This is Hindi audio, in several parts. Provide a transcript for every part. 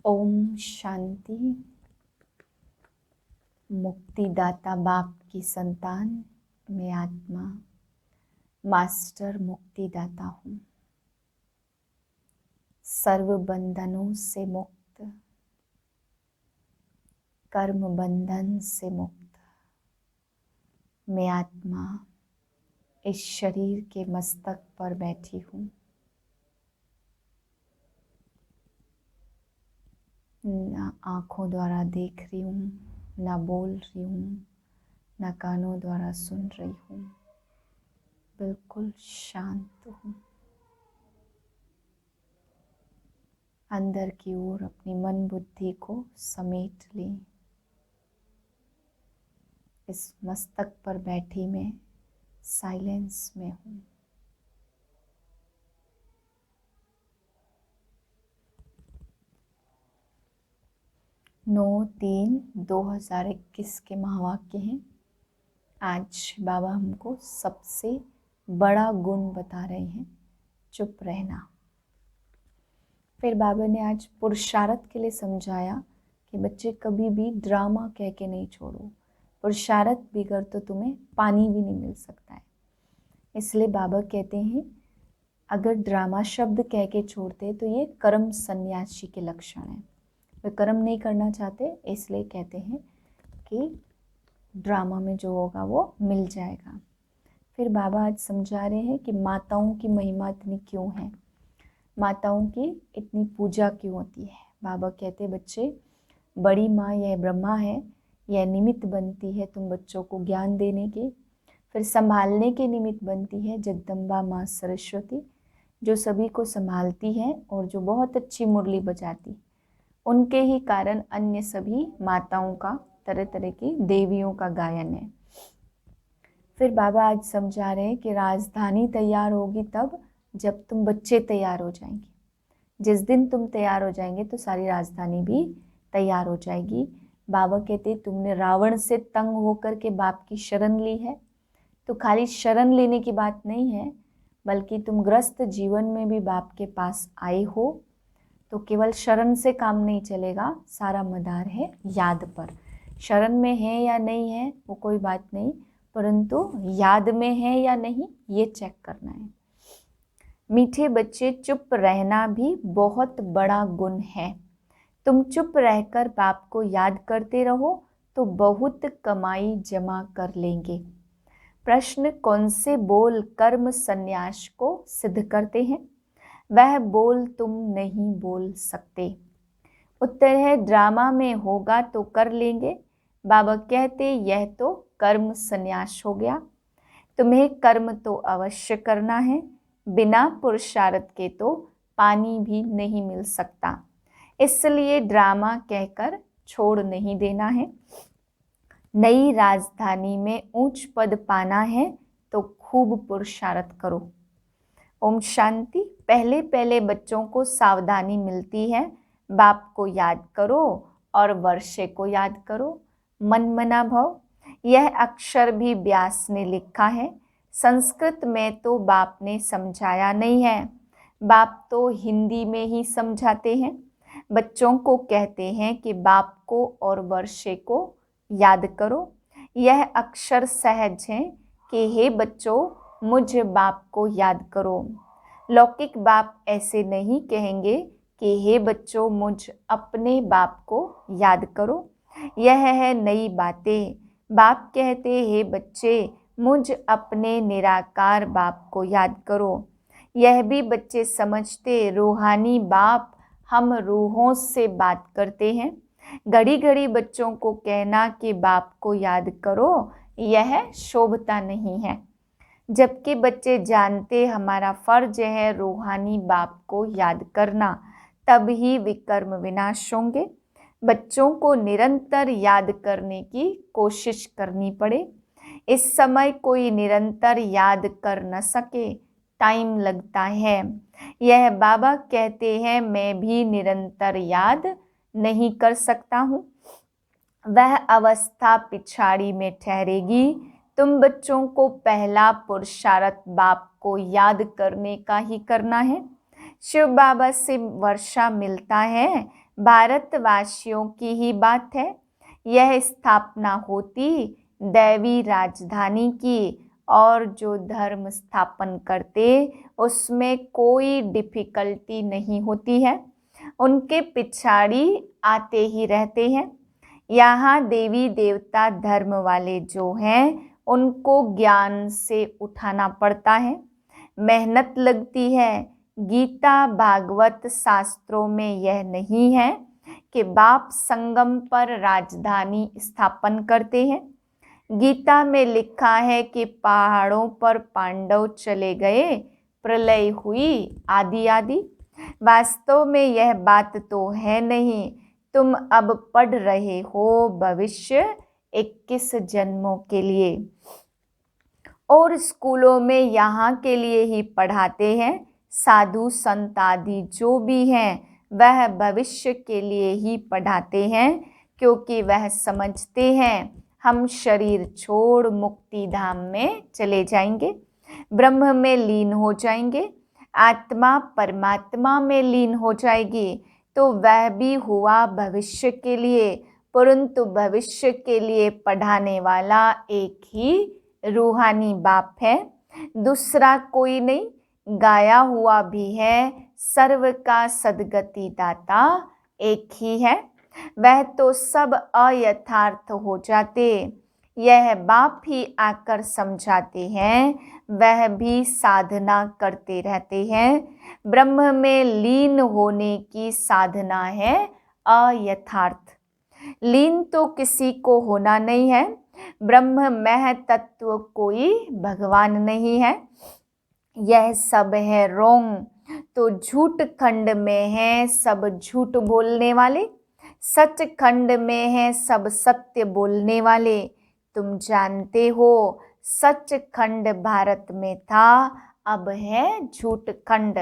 ओम शांति। मुक्तिदाता बाप की संतान मैं आत्मा मास्टर मुक्तिदाता हूँ। सर्व बंधनों से मुक्त, कर्म बंधन से मुक्त मैं आत्मा इस शरीर के मस्तक पर बैठी हूँ। ना आँखों द्वारा देख रही हूँ, ना बोल रही हूँ, ना कानों द्वारा सुन रही हूँ। बिल्कुल शांत हूँ। अंदर की ओर अपनी मन बुद्धि को समेट लें। इस मस्तक पर बैठी मैं साइलेंस में हूँ। नौ 3/2021 के महावाक्य हैं। आज बाबा हमको सबसे बड़ा गुण बता रहे हैं, चुप रहना। फिर बाबा ने आज पुरुषार्थ के लिए समझाया कि बच्चे कभी भी ड्रामा कह के नहीं छोड़ो। पुरुषार्थ बिगड़ तो तुम्हें पानी भी नहीं मिल सकता है। इसलिए बाबा कहते हैं अगर ड्रामा शब्द कह के छोड़ते तो ये कर्म सन्यासी के लक्षण हैं। वे कर्म नहीं करना चाहते, इसलिए कहते हैं कि ड्रामा में जो होगा वो मिल जाएगा। फिर बाबा आज समझा रहे हैं कि माताओं की महिमा इतनी क्यों है, माताओं की इतनी पूजा क्यों होती है। बाबा कहते बच्चे, बड़ी माँ यह ब्रह्मा है, यह निमित्त बनती है तुम बच्चों को ज्ञान देने के। फिर संभालने के निमित्त बनती है जगदम्बा माँ सरस्वती, जो सभी को संभालती है और जो बहुत अच्छी मुरली बजाती। उनके ही कारण अन्य सभी माताओं का, तरह तरह की देवियों का गायन है। फिर बाबा आज समझा रहे हैं कि राजधानी तैयार होगी तब जब तुम बच्चे तैयार हो जाएंगे। जिस दिन तुम तैयार हो जाएंगे तो सारी राजधानी भी तैयार हो जाएगी। बाबा कहते तुमने रावण से तंग होकर के बाप की शरण ली है, तो खाली शरण लेने की बात नहीं है, बल्कि तुम ग्रस्त जीवन में भी बाप के पास आए हो। तो केवल शरण से काम नहीं चलेगा, सारा मदार है याद पर। शरण में है या नहीं है वो कोई बात नहीं, परंतु याद में है या नहीं ये चेक करना है। मीठे बच्चे, चुप रहना भी बहुत बड़ा गुण है। तुम चुप रहकर बाप को याद करते रहो तो बहुत कमाई जमा कर लेंगे। प्रश्न, कौन से बोल कर्म संन्यास को सिद्ध करते हैं? वह बोल तुम नहीं बोल सकते। उत्तर है ड्रामा में होगा तो कर लेंगे। बाबा कहते यह तो कर्म संन्यास हो गया। तुम्हें कर्म तो अवश्य करना है, बिना पुरुषार्थ के तो पानी भी नहीं मिल सकता। इसलिए ड्रामा कहकर छोड़ नहीं देना है। नई राजधानी में ऊंच पद पाना है तो खूब पुरुषार्थ करो। ओम शांति। पहले पहले बच्चों को सावधानी मिलती है, बाप को याद करो और वर्षे को याद करो। मन मना भव, यह अक्षर भी व्यास ने लिखा है। संस्कृत में तो बाप ने समझाया नहीं है, बाप तो हिंदी में ही समझाते हैं। बच्चों को कहते हैं कि बाप को और वर्षे को याद करो। यह अक्षर सहज है कि हे बच्चों मुझ बाप को याद करो। लौकिक बाप ऐसे नहीं कहेंगे कि हे बच्चों मुझ अपने बाप को याद करो। यह है नई बातें। बाप कहते हे बच्चे मुझ अपने निराकार बाप को याद करो। यह भी बच्चे समझते रूहानी बाप हम रूहों से बात करते हैं। घड़ी घड़ी बच्चों को कहना कि बाप को याद करो यह शोभता नहीं है, जबकि बच्चे जानते हमारा फर्ज है रूहानी बाप को याद करना, तब ही विकर्म विनाश होंगे। बच्चों को निरंतर याद करने की कोशिश करनी पड़े। इस समय कोई निरंतर याद कर न सके, टाइम लगता है। यह बाबा कहते हैं मैं भी निरंतर याद नहीं कर सकता हूँ। वह अवस्था पिछाड़ी में ठहरेगी। तुम बच्चों को पहला पुरुषार्थ बाप को याद करने का ही करना है। शिव बाबा से वर्षा मिलता है, भारतवासियों की ही बात है। यह स्थापना होती दैवी राजधानी की, और जो धर्म स्थापन करते उसमें कोई डिफिकल्टी नहीं होती है, उनके पिछाड़ी आते ही रहते हैं। यहाँ देवी देवता धर्म वाले जो हैं उनको ज्ञान से उठाना पड़ता है, मेहनत लगती है। गीता भागवत शास्त्रों में यह नहीं है कि बाप संगम पर राजधानी स्थापन करते हैं। गीता में लिखा है कि पहाड़ों पर पांडव चले गए, प्रलय हुई आदि आदि। वास्तव में यह बात तो है नहीं। तुम अब पढ़ रहे हो भविष्य 21 जन्मों के लिए, और स्कूलों में यहाँ के लिए ही पढ़ाते हैं। साधु संत आदि जो भी हैं वह भविष्य के लिए ही पढ़ाते हैं, क्योंकि वह समझते हैं हम शरीर छोड़ मुक्ति धाम में चले जाएंगे, ब्रह्म में लीन हो जाएंगे, आत्मा परमात्मा में लीन हो जाएगी। तो वह भी हुआ भविष्य के लिए, परंतु भविष्य के लिए पढ़ाने वाला एक ही रूहानी बाप है, दूसरा कोई नहीं। गाया हुआ भी है, सर्व का सदगति दाता एक ही है, वह तो सब अयथार्थ हो जाते। यह बाप ही आकर समझाते हैं, वह भी साधना करते रहते हैं। ब्रह्म में लीन होने की साधना है अयथार्थ। लीन तो किसी को होना नहीं है। ब्रह्म मह तत्व कोई भगवान नहीं है। यह सब है रोंग। तो झूठ खंड में है सब झूठ बोलने वाले, सच खंड में है सब सत्य बोलने वाले। तुम जानते हो सच खंड भारत में था, अब है झूठ खंड।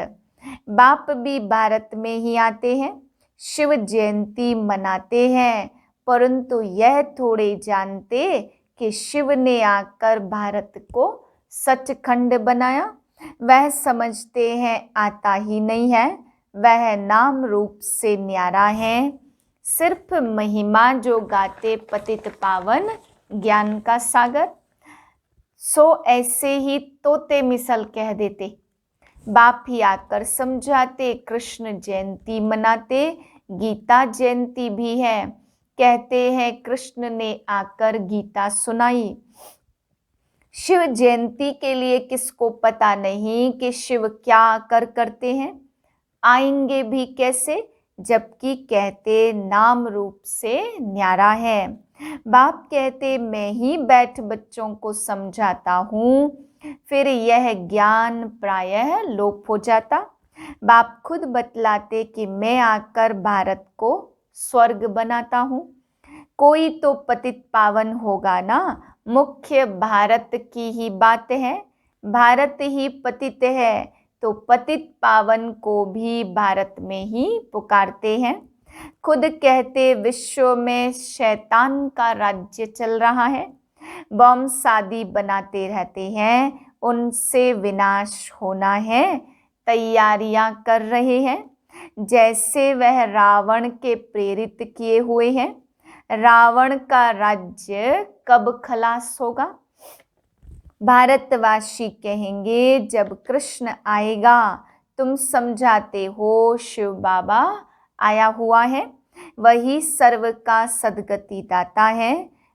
बाप भी भारत में ही आते हैं, शिव जयंती मनाते हैं, परंतु यह थोड़े जानते कि शिव ने आकर भारत को सचखंड बनाया। वह समझते हैं आता ही नहीं है, वह नाम रूप से न्यारा है। सिर्फ महिमा जो गाते पतित पावन ज्ञान का सागर, सो ऐसे ही तोते मिसल कह देते। बाप ही आकर समझाते, कृष्ण जयंती मनाते, गीता जयंती भी है। कहते हैं कृष्ण ने आकर गीता सुनाई। शिव जयंती के लिए किसको पता नहीं कि शिव क्या आकर करते हैं, आएंगे भी कैसे, जबकि कहते नाम रूप से न्यारा है। बाप कहते मैं ही बैठ बच्चों को समझाता हूँ, फिर यह ज्ञान प्रायः लोप हो जाता। बाप खुद बतलाते कि मैं आकर भारत को स्वर्ग बनाता हूँ। कोई तो पतित पावन होगा ना, मुख्य भारत की ही बात है। भारत ही पतित है, तो पतित पावन को भी भारत में ही पुकारते हैं। खुद कहते विश्व में शैतान का राज्य चल रहा है, बम शादी बनाते रहते हैं, उनसे विनाश होना है, तैयारियां कर रहे हैं। जैसे वह रावण के प्रेरित किए हुए हैं। रावण का राज्य कब खलास होगा? भारतवासी कहेंगे जब कृष्ण आएगा। तुम समझाते हो शिव बाबा आया हुआ है, वही सर्व का सदगति दाता है।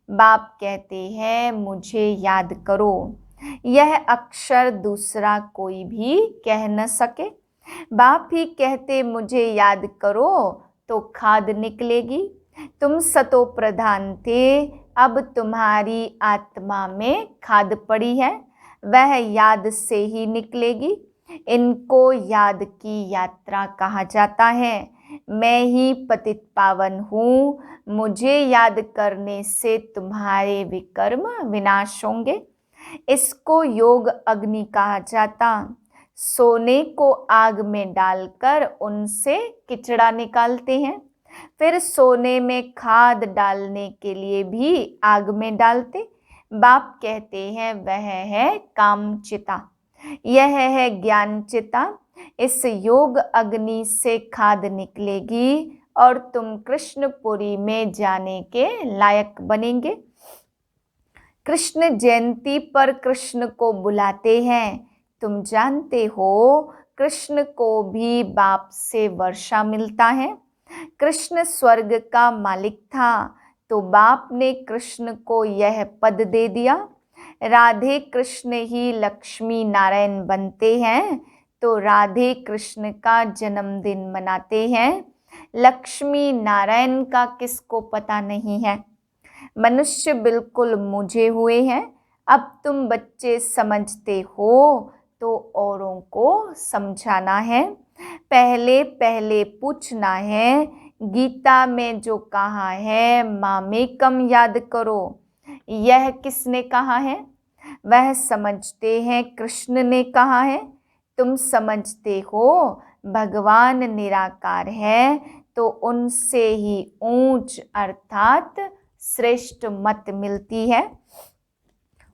बाप कहते हैं मुझे याद करो, यह अक्षर दूसरा कोई भी कह न सके। बाप ही कहते मुझे याद करो तो खाद निकलेगी। तुम सतो प्रधान थे, अब तुम्हारी आत्मा में खाद पड़ी है, वह याद से ही निकलेगी। इनको याद की यात्रा कहा जाता है। मैं ही पतित पावन हूँ, मुझे याद करने से तुम्हारे विकर्म विनाश होंगे। इसको योग अग्नि कहा जाता। सोने को आग में डालकर उनसे किचड़ा निकालते हैं, फिर सोने में खाद डालने के लिए भी आग में डालते। बाप कहते हैं वह है काम चिता, यह है ज्ञान चिता। इस योग अग्नि से खाद निकलेगी और तुम कृष्णपुरी में जाने के लायक बनेंगे। कृष्ण जयंती पर कृष्ण को बुलाते हैं। तुम जानते हो कृष्ण को भी बाप से वर्षा मिलता है। कृष्ण स्वर्ग का मालिक था तो बाप ने कृष्ण को यह पद दे दिया। राधे कृष्ण ही लक्ष्मी नारायण बनते हैं तो राधे कृष्ण का जन्मदिन मनाते हैं। लक्ष्मी नारायण का किसको पता नहीं है। मनुष्य बिल्कुल मुझे हुए हैं। अब तुम बच्चे समझते हो तो औरों को समझाना है। पहले पहले पूछना है, गीता में जो कहा है मामेकम याद करो, यह किसने कहा है? वह समझते हैं कृष्ण ने कहा है। तुम समझते हो भगवान निराकार है तो उनसे ही ऊंच अर्थात श्रेष्ठ मत मिलती है।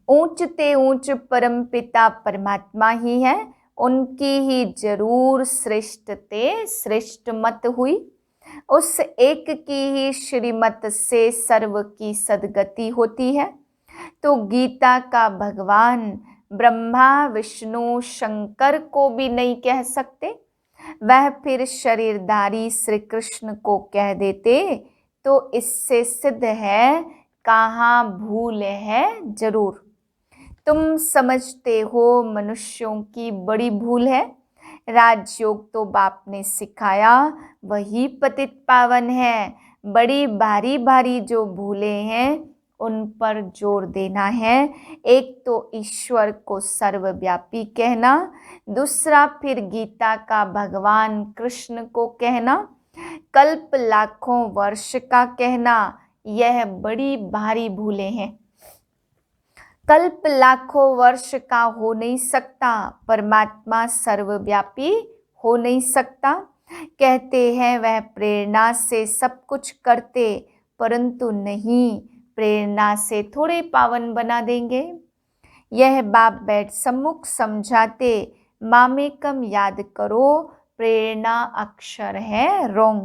ऊंच ते ऊंच परम पिता परमात्मा ही है, उनकी ही जरूर श्रेष्ठ ते श्रेष्ठ मत हुई। उस एक की ही श्रीमत से सर्व की सद्गति होती है। तो गीता का भगवान ब्रह्मा विष्णु शंकर को भी नहीं कह सकते, वह फिर शरीरधारी श्री कृष्ण को कह देते तो इससे सिद्ध है कहाँ भूल है जरूर। तुम समझते हो मनुष्यों की बड़ी भूल है। राजयोग तो बाप ने सिखाया वही पतित पावन है। बड़ी भारी भारी जो भूले हैं उन पर जोर देना है। एक तो ईश्वर को सर्वव्यापी कहना, दूसरा फिर गीता का भगवान कृष्ण को कहना, कल्प लाखों वर्ष का कहना, यह बड़ी भारी भूले हैं। कल्प लाखों वर्ष का हो नहीं सकता, परमात्मा सर्वव्यापी हो नहीं सकता। कहते हैं वह प्रेरणा से सब कुछ करते, परंतु नहीं, प्रेरणा से थोड़े पावन बना देंगे। यह बाप बैठ सम्मुख समझाते, मामेकम याद करो, प्रेरणा अक्षर है रोंग।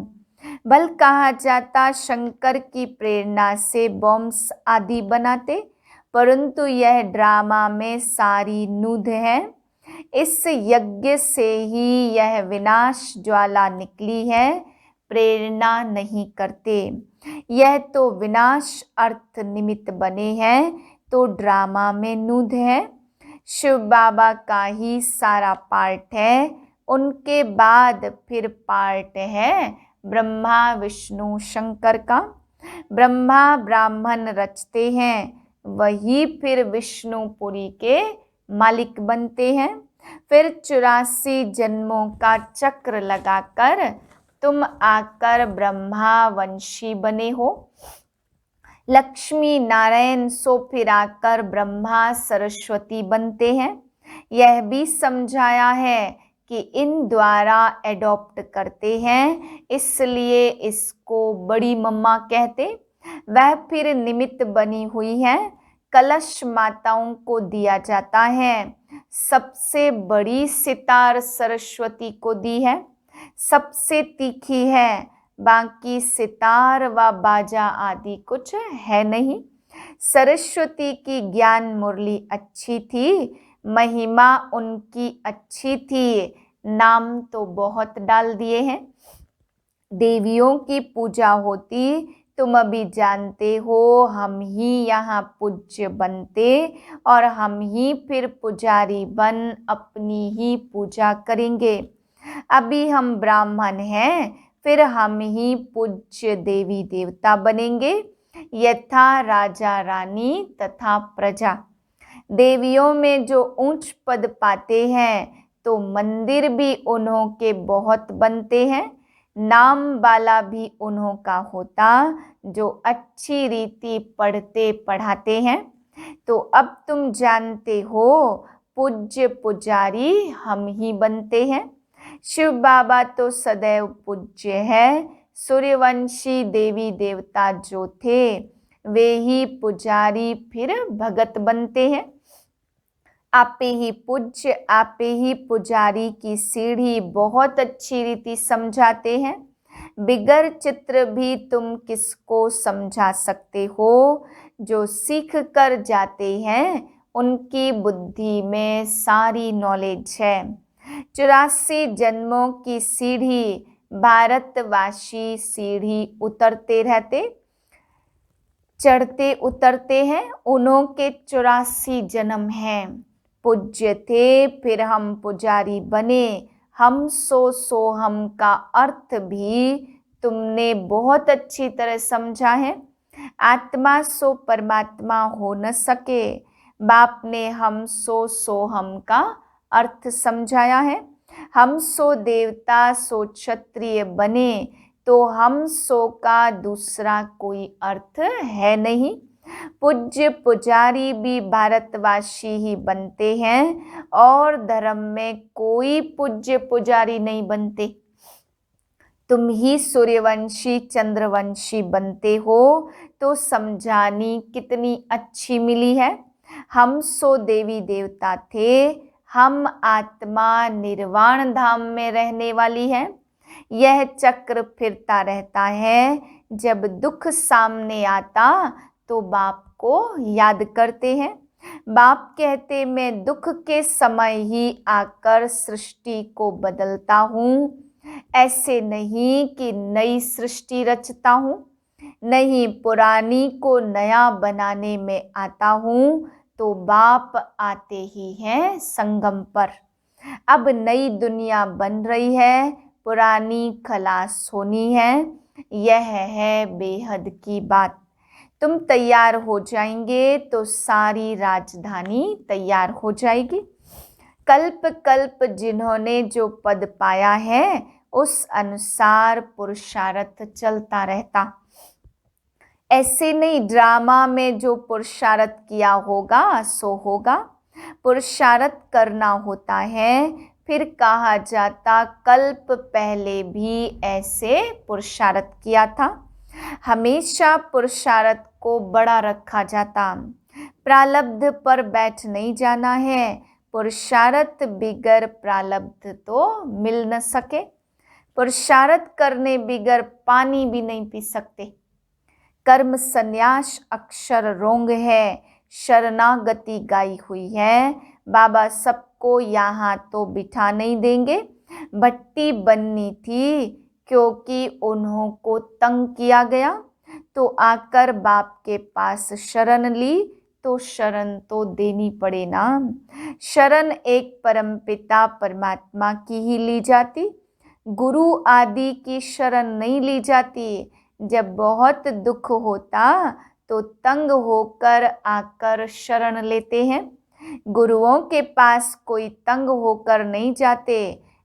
बल कहा जाता शंकर की प्रेरणा से बॉम्ब्स आदि बनाते, परंतु यह ड्रामा में सारी नूध है। इस यज्ञ से ही यह विनाश ज्वाला निकली है, प्रेरणा नहीं करते। यह तो विनाश अर्थ निमित्त बने हैं तो ड्रामा में नूध है। शिव बाबा का ही सारा पार्ट है, उनके बाद फिर पार्ट है ब्रह्मा विष्णु शंकर का। ब्रह्मा ब्राह्मण रचते हैं, वही फिर विष्णुपुरी के मालिक बनते हैं। फिर 84 जन्मों का चक्र लगाकर तुम आकर ब्रह्मा वंशी बने हो। लक्ष्मी नारायण सो फिर आकर ब्रह्मा सरस्वती बनते हैं। यह भी समझाया है कि इन द्वारा एडॉप्ट करते हैं, इसलिए इसको बड़ी मम्मा कहते। वह फिर निमित्त बनी हुई है। कलश माताओं को दिया जाता है। सबसे बड़ी सितार सरस्वती को दी है, सबसे तीखी है, बाकी सितार व बाजा आदि कुछ है नहीं। सरस्वती की ज्ञान मुरली अच्छी थी, महिमा उनकी अच्छी थी, नाम तो बहुत डाल दिए हैं। देवियों की पूजा होती, तुम अभी जानते हो, हम ही यहाँ पूज्य बनते और हम ही फिर पुजारी बन अपनी ही पूजा करेंगे। अभी हम ब्राह्मण हैं, फिर हम ही पूज्य देवी देवता बनेंगे, यथा राजा रानी तथा प्रजा। देवियों में जो ऊंच पद पाते हैं तो मंदिर भी उन्हों के बहुत बनते हैं। नाम वाला भी उन्हों का होता जो अच्छी रीति पढ़ते पढ़ाते हैं। तो अब तुम जानते हो पूज्य पुजारी हम ही बनते हैं। शिव बाबा तो सदैव पूज्य है। सूर्यवंशी देवी देवता जो थे वे ही पुजारी फिर भगत बनते हैं। आपे ही पूज्य आपे ही पुजारी की सीढ़ी बहुत अच्छी रीति समझाते हैं। बिगर चित्र भी तुम किसको समझा सकते हो। जो सीख कर जाते हैं उनकी बुद्धि में सारी नॉलेज है। 84 जन्मों की सीढ़ी भारतवासी सीढ़ी उतरते रहते चढ़ते उतरते हैं। उन्हों के 84 जन्म हैं। पूज्य थे फिर हम पुजारी बने। हम सो हम का अर्थ भी तुमने बहुत अच्छी तरह समझा है। आत्मा सो परमात्मा हो न सके। बाप ने हम सो हम का अर्थ समझाया है। हम सो देवता सो क्षत्रिय बने तो हम सो का दूसरा कोई अर्थ है नहीं। पूज्य पुजारी भी भारतवासी ही बनते हैं और धर्म में कोई पूज्य पुजारी नहीं बनते। तुम ही सूर्यवंशी चंद्रवंशी बनते हो तो समझानी कितनी अच्छी मिली है। हम सो देवी देवता थे। हम आत्मा निर्वाण धाम में रहने वाली है। यह चक्र फिरता रहता है। जब दुख सामने आता तो बाप को याद करते हैं। बाप कहते मैं दुख के समय ही आकर सृष्टि को बदलता हूँ। ऐसे नहीं कि नई सृष्टि रचता हूँ। नहीं पुरानी को नया बनाने में आता हूँ। तो बाप आते ही हैं संगम पर। अब नई दुनिया बन रही है। पुरानी खलास होनी है। यह है बेहद की बात। तुम तैयार हो जाएंगे तो सारी राजधानी तैयार हो जाएगी। कल्प कल्प जिन्होंने जो पद पाया है उस अनुसार पुरुषार्थ चलता रहता। ऐसे नहीं ड्रामा में जो पुरुषार्थ किया होगा सो होगा। पुरुषार्थ करना होता है। फिर कहा जाता कल्प पहले भी ऐसे पुरुषार्थ किया था। हमेशा पुरुषार्थ को बड़ा रखा जाता। प्रारब्ध पर बैठ नहीं जाना है। पुरुषार्थ बिगर प्रारब्ध तो मिल न सके। पुरुषार्थ करने बिगर पानी भी नहीं पी सकते। कर्म संन्यास अक्षर रोंग है। शरणागति गाई हुई है। बाबा सबको यहाँ तो बिठा नहीं देंगे। भट्टी बननी थी क्योंकि उन्हों को तंग किया गया तो आकर बाप के पास शरण ली तो शरण तो देनी पड़े ना। शरण एक परमपिता परमात्मा की ही ली जाती। गुरु आदि की शरण नहीं ली जाती। जब बहुत दुख होता तो तंग होकर आकर शरण लेते हैं। गुरुओं के पास कोई तंग होकर नहीं जाते।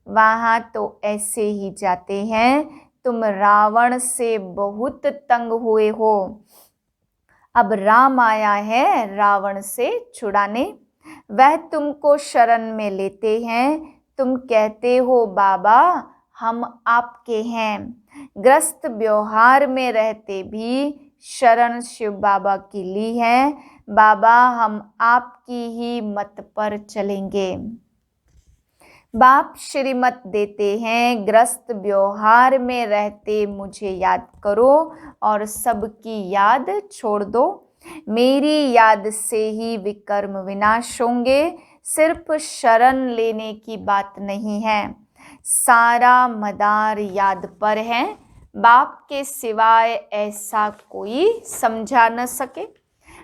वहाँ तो ऐसे ही जाते हैं। तुम रावण से बहुत तंग हुए हो। अब राम आया है रावण से छुड़ाने। वह तुमको शरण में लेते हैं। तुम कहते हो बाबा हम आपके हैं। ग्रस्त व्यवहार में रहते भी शरण शिव बाबा की ली है। बाबा हम आपकी ही मत पर चलेंगे। बाप श्रीमत देते हैं ग्रस्त व्यवहार में रहते मुझे याद करो और सबकी याद छोड़ दो। मेरी याद से ही विकर्म विनाश होंगे। सिर्फ शरण लेने की बात नहीं है। सारा मदार याद पर है। बाप के सिवाय ऐसा कोई समझा न सके।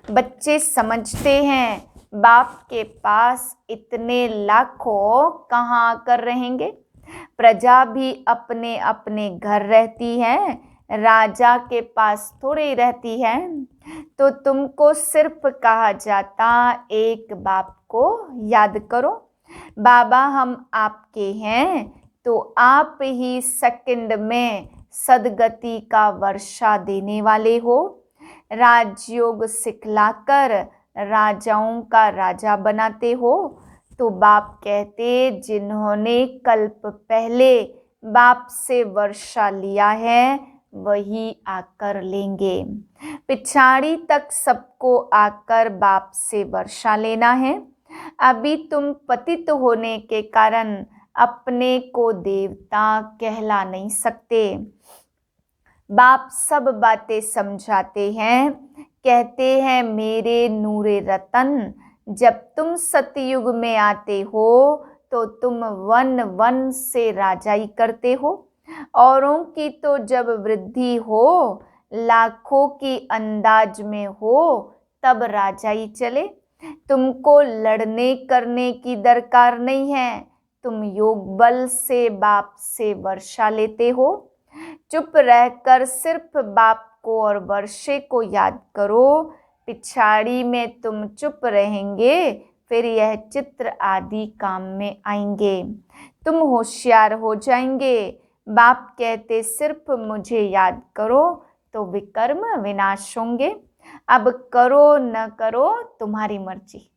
बच्चे समझते हैं बाप के पास इतने लाखों कहाँ कर रहेंगे। प्रजा भी अपने अपने घर रहती है। राजा के पास थोड़ी रहती है। तो तुमको सिर्फ कहा जाता एक बाप को याद करो। बाबा हम आपके हैं तो आप ही सेकंड में सदगति का वर्षा देने वाले हो। राजयोग सिखलाकर राजाओं का राजा बनाते हो। तो बाप कहते जिन्होंने कल्प पहले बाप से वर्षा लिया है वही आकर लेंगे। पिछाड़ी तक सबको आकर बाप से वर्षा लेना है। अभी तुम पतित होने के कारण अपने को देवता कहला नहीं सकते। बाप सब बातें समझाते हैं, कहते हैं मेरे नूरे रतन, जब तुम सतयुग में आते हो तो तुम वन वन से राजाई करते हो। औरों की तो जब वृद्धि हो, लाखों की अंदाज में हो, तब राजाई चले। तुमको लड़ने करने की दरकार नहीं है, तुम योग बल से बाप से वर्षा लेते हो। चुप रहकर सिर्फ बाप को और वर्षे को याद करो, पिछाड़ी में तुम चुप रहेंगे, फिर यह चित्र आदि काम में आएंगे। तुम होशियार हो जाएंगे। बाप कहते सिर्फ मुझे याद करो तो विकर्म विनाश होंगे। अब करो न करो तुम्हारी मर्जी।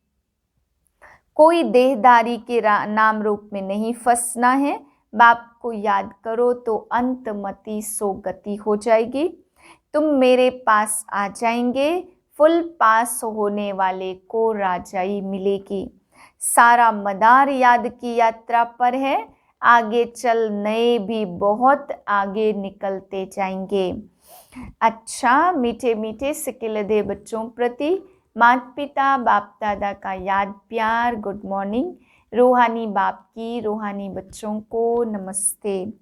कोई देहधारी के नाम रूप में नहीं फंसना है। बाप को याद करो तो अंतमति सो गति हो जाएगी। तुम मेरे पास आ जाएंगे, फुल पास होने वाले को राजाई मिलेगी। सारा मदार याद की यात्रा पर है, आगे चल नए भी बहुत आगे निकलते जाएंगे। अच्छा, मीठे मीठे सिकिलदे बच्चों प्रति माता पिता बाप दादा का याद प्यार गुड मॉर्निंग। रूहानी बाप की रूहानी बच्चों को नमस्ते।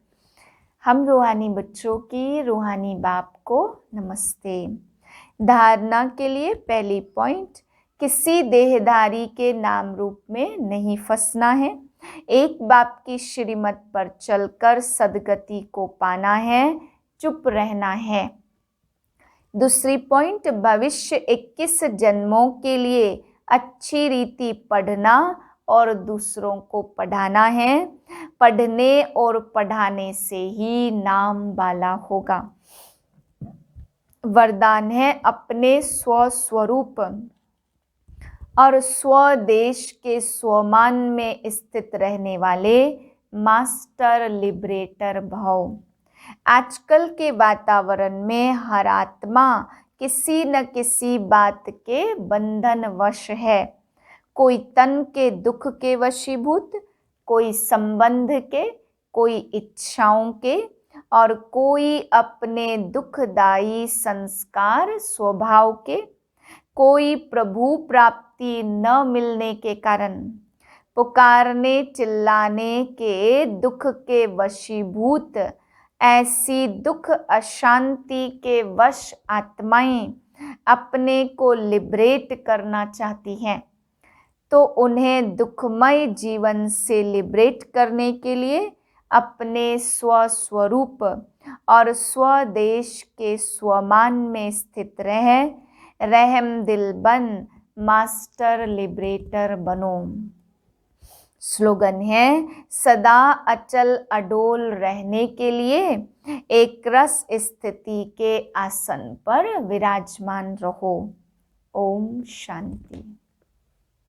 हम रूहानी बच्चों की रूहानी बाप को नमस्ते। धारणा के लिए पहली पॉइंट, किसी देहधारी के नाम रूप में नहीं फंसना है। एक बाप की श्रीमत पर चलकर सदगति को पाना है, चुप रहना है। दूसरी पॉइंट, भविष्य 21 जन्मों के लिए अच्छी रीति पढ़ना और दूसरों को पढ़ाना है। पढ़ने और पढ़ाने से ही नाम वाला होगा। वरदान है अपने स्वस्वरूप और स्वदेश के स्वमान में स्थित रहने वाले मास्टर लिबरेटर भव। आजकल के वातावरण में हर आत्मा किसी न किसी बात के बंधन वश है। कोई तन के दुख के वशीभूत, कोई संबंध के, कोई इच्छाओं के, और कोई अपने दुखदायी संस्कार स्वभाव के। कोई प्रभु प्राप्ति न मिलने के कारण पुकारने चिल्लाने के दुख के वशीभूत। ऐसी दुख अशांति के वश आत्माएं अपने को लिबरेट करना चाहती हैं, तो उन्हें दुखमय जीवन से लिबरेट करने के लिए अपने स्वस्वरूप और स्वदेश के स्वमान में स्थित रह रहम दिल बन मास्टर लिबरेटर बनो। स्लोगन है, सदा अचल अडोल रहने के लिए एक रस स्थिति के आसन पर विराजमान रहो। ओम शांति।